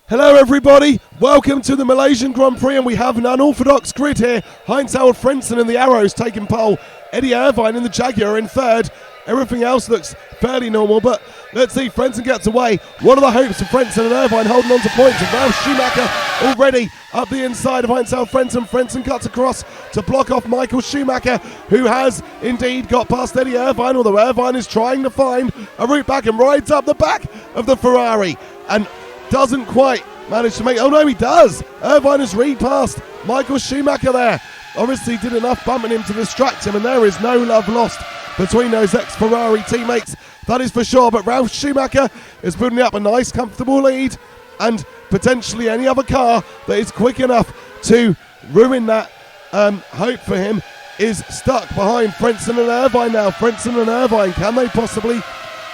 Hello everybody, welcome to the Malaysian Grand Prix, and we have an unorthodox grid here. Heinzharaldfrentzen in the Arrows taking pole, Eddieirvine in the Jaguar in third. Everything else looks fairly normal, but let's see, Frentzen gets away. What are the hopes of Frentzen and Irvine holding on to points? And ralfschumacher already up the inside of Heinzharaldfrentzen. Frentzen cuts across to block off michaelschumacher, who has indeed got past Eddieirvine, although Irvine is trying to find a route back and rides up the back of the Ferrari and doesn't quite manage to make. Oh no, he does. Irvine has past michaelschumacher there. Obviously did enough bumping him to distract him, and there is no love lost between those ex-Ferrari teammates, that is for sure. But ralfschumacher is building up a nice comfortable lead, and potentially any other car that is quick enough to ruin that hope for him is stuck behind Frentzen and Irvine now. Frentzen and Irvine, can they possibly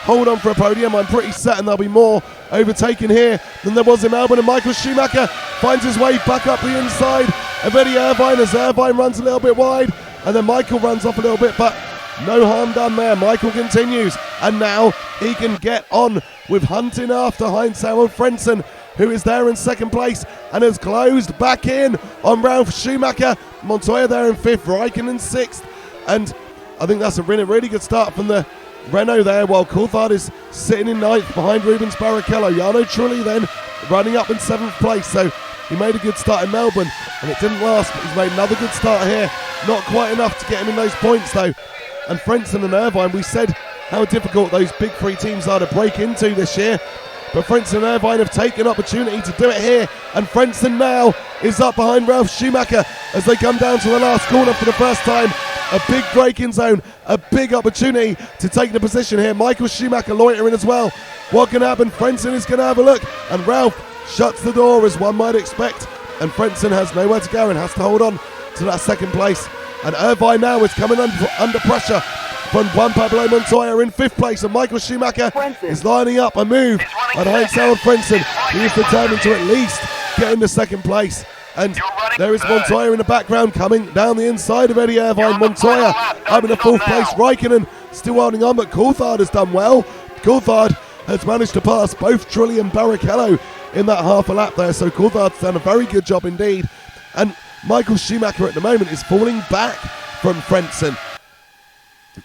hold on for a podium? I'm pretty certain there'll be more overtaken here than there was in Melbourne, and michaelschumacher finds his way back up the inside of Eddieirvine as Irvine runs a little bit wide, and then Michael runs off a little bit, but no harm done there. Michael continues, and now he can get on with hunting after Heinzharaldfrentzen, who is there in second place and has closed back in on ralfschumacher. Montoya there in fifth, Raikkonen in sixth, and I think that's a really good start from the Renault there, while Coulthard is sitting in ninth behind rubensbarrichello. Jarno Trulli then running up in seventh place, so he made a good start in Melbourne and it didn't last, but he's made another good start here. Not quite enough to get him in those points though. And Frentzen and Irvine, we said how difficult those big three teams are to break into this year, but Frentzen and Irvine have taken opportunity to do it here, and Frentzen now is up behind ralfschumacher as they come down to the last corner for the first time. A big braking zone, a big opportunity to take the position here. michaelschumacher loitering as well. What can happen? Frentzen is going to have a look, and Ralph shuts the door as one might expect, and Frentzen has nowhere to go and has to hold on to that second place. And Irvine now is coming under pressure from juanpablomontoya in fifth place, and michaelschumacher is lining up a move on Heinzharaldfrentzen. He is determined to at least get into second place. And there is Montoya in the background coming down the inside of Eddieirvine. Montoya up in the fourth place. Raikkonen still holding on, but Coulthard has done well. Coulthard has managed to pass both Trulli and Barrichello in that half a lap there, so Coulthard's done a very good job indeed. And michaelschumacher at the moment is falling back from Frentzen.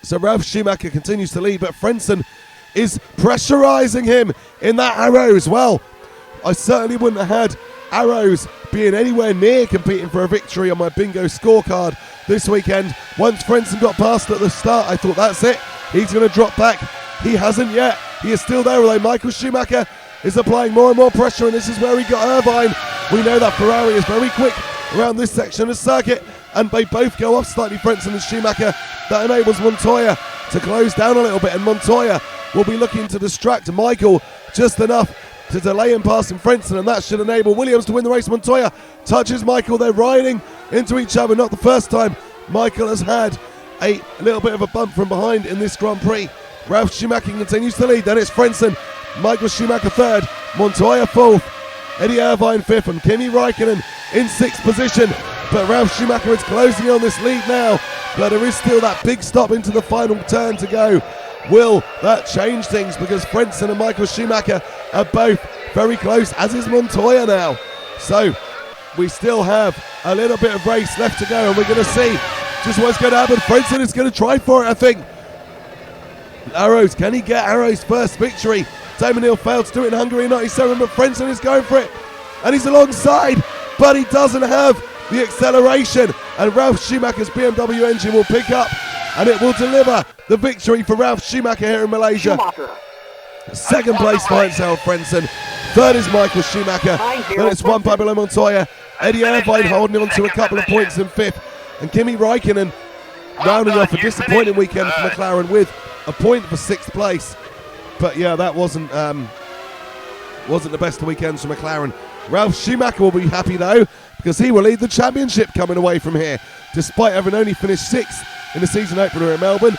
So ralfschumacher continues to lead, but Frentzen is pressurising him in that Arrows. Well, I certainly wouldn't have had Arrows being anywhere near competing for a victory on my bingo scorecard this weekend. Once Frentzen got past at the start, I thought that's it, he's going to drop back. He hasn't yet. He is still there, although michaelschumacher is applying more and more pressure, and this is where he got Irvine. We know that Ferrari is very quick around this section of the circuit, and they both go off slightly, Frentzen and Schumacher. That enables Montoya to close down a little bit, and Montoya will be looking to distract Michael just enough to delay him passing Frentzen, and that should enable Williams to win the race. Montoya touches Michael. They're riding into each other. Not the first time Michael has had a little bit of a bump from behind in this Grand Prix. ralfschumacher continues to lead. Then it's Frentzen, michaelschumacher third, Montoya fourth, Eddieirvine fifth, and Kimi Raikkonen in sixth position. But ralfschumacher is closing on this lead now, but there is still that big stop into the final turn to go. Will that change things? Because Frentzen and michaelschumacher are both very close, as is Montoya now. So we still have a little bit of race left to go, and we're going to see just what's going to happen. Frentzen is going to try for it, I think. Arrows, can he get Arrows' first victory? Damon Hill failed to do it in Hungary in 97, but Frentzen is going for it, and he's alongside, but he doesn't have the acceleration, and ralfschumacher's BMW engine will pick up, and it will deliver the victory for ralfschumacher here in Malaysia. Second place for Heinzharaldfrentzen. Third is michaelschumacher. Then it's juanpablomontoya. Eddieirvine holding on to a couple of points in fifth, and Kimi Raikkonen rounding off a disappointing weekend for McLaren with a point for sixth place. But yeah, that wasn't the best of weekends for McLaren. ralfschumacher will be happy though, because he will lead the championship coming away from here, despite having only finished sixth in the season opener in Melbourne.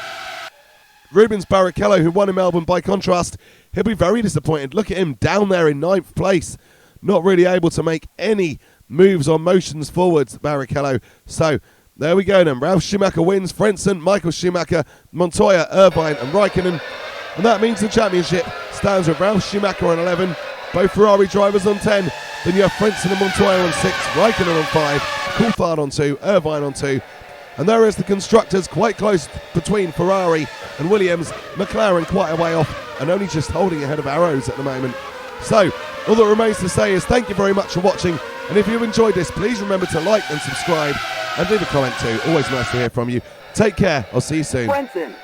Rubensbarrichello, who won in Melbourne by contrast, he'll be very disappointed. Look at him down there in ninth place, not really able to make any moves or motions forwards, Barrichello. So there we go then. ralfschumacher wins. Frentzen, michaelschumacher, Montoya, Irvine and Raikkonen. And that means the championship stands with ralfschumacher on 11, both Ferrari drivers on 10. Then you have Frentzen and Montoya on 6, Raikkonen on 5, Coulthard on 2, Irvine on 2. And there is the constructors, quite close between Ferrari and Williams. McLaren quite a way off and only just holding ahead of Arrows at the moment. So, all that remains to say is thank you very much for watching. And if you've enjoyed this, please remember to like and subscribe and leave a comment too. Always nice to hear from you. Take care. I'll see you soon.